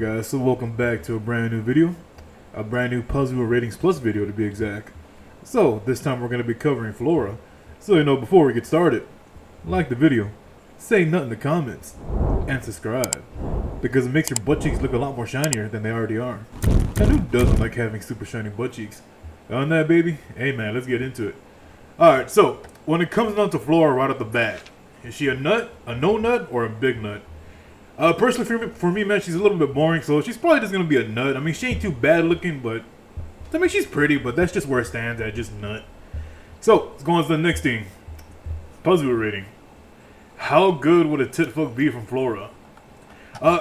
Alright guys, so welcome back to a brand new video. A brand new Paizuri Ratings Plus video to be exact. So, this time we're going to be covering Flora. So before we get started, like the video, say nothing in the comments, and subscribe. Because it makes your butt cheeks look a lot more shinier than they already are. And who doesn't like having super shiny butt cheeks? On that baby? Hey man, let's get into it. Alright, so, when it comes down to Flora right off the bat, is she a nut, a no nut, or a big nut? Personally, for me, man, she's a little bit boring, so she's probably just gonna be a nut. I mean, she ain't too bad looking, but I mean, she's pretty, but that's just where it stands at, just nut. So, let's go on to the next thing. Paizuri rating. How good would a tit fuck be from Flora?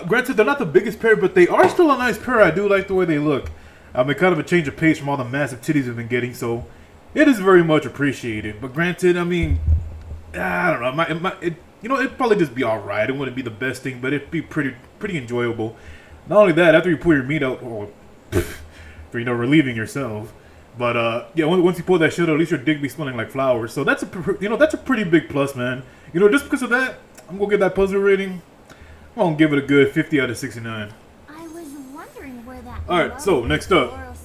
Granted, they're not the biggest pair, but they are still a nice pair. I do like the way they look. I mean, kind of a change of pace from all the massive titties we've been getting, so it is very much appreciated. But granted, I mean, I don't know. It'd probably just be alright. It wouldn't be the best thing, but it'd be pretty enjoyable. Not only that, after you pull your meat out, or for relieving yourself. But yeah, once you pull that shit out, at least your dick be smelling like flowers. So that's a pretty big plus, man. Just because of that, I'm gonna give that Paizuri rating. I'm gonna give it a good 50 out of 69. I was wondering where that. All right, so next up,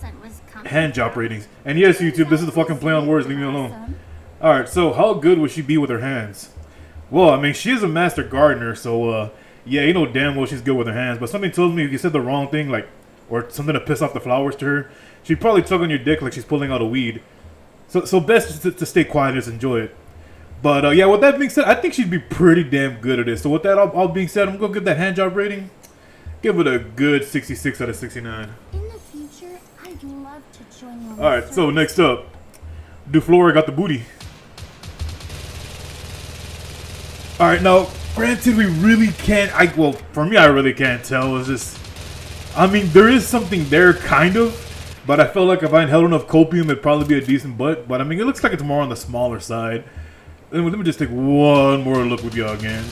hand job ratings. And yes, YouTube, this is the fucking play on words. Leave me alone. All right, so how good would she be with her hands? Well, I mean, she is a master gardener, so, yeah, you know damn well she's good with her hands. But something tells me if you said the wrong thing, like, or something to piss off the flowers to her, she'd probably tug on your dick like she's pulling out a weed. So best to stay quiet and just enjoy it. But, yeah, with that being said, I think she'd be pretty damn good at this. So with that all being said, I'm going to give that hand job rating. Give it a good 66 out of 69. In the future, I'd love to join you. Alright, so next up, do Flora got the booty? Alright, now, granted, we really can't, well, for me, I really can't tell. It's just, I mean, there is something there, kind of, but I felt like if I held enough copium, it'd probably be a decent butt. But, I mean, it looks like it's more on the smaller side. Let me just take one more look with y'all again.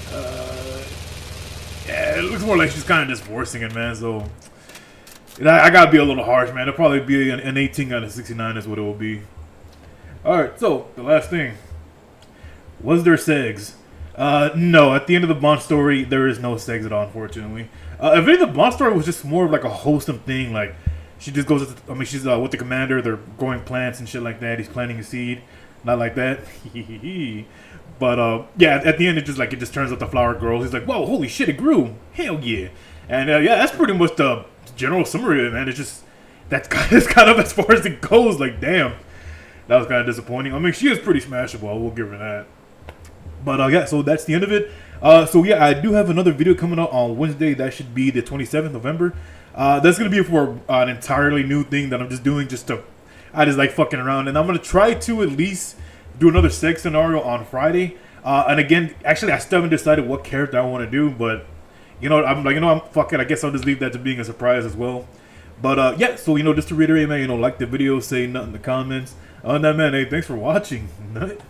Yeah, it looks more like she's kind of just forcing it, man, so I gotta be a little harsh, man. It'll probably be an 18 out of 69 is what it will be. Alright, so, the last thing. Was there segs? No, at the end of the Bond story, there is no sex at all, unfortunately. If any, the Bond story was just more of like a wholesome thing, like, she just goes, she's with the commander, they're growing plants and shit like that, he's planting a seed, not like that, but, yeah, at the end, it just turns out the flower grows, he's like, whoa, holy shit, it grew, hell yeah, and, yeah, that's pretty much the general summary of it, man, it's just, that's kind of as far as it goes, like, damn, that was kind of disappointing. I mean, she is pretty smashable, I will give her that. But yeah, so that's the end of it. So yeah, I do have another video coming out on Wednesday. That should be the 27th of November. That's going to be for an entirely new thing that I'm just doing I just like fucking around. And I'm going to try to at least do another sex scenario on Friday. And again, actually, I still haven't decided what character I want to do. But, I'm fucking, I guess I'll just leave that to being a surprise as well. But yeah, so, just to reiterate, man, like the video, say nothing in the comments. On that, man, hey, thanks for watching. Nut.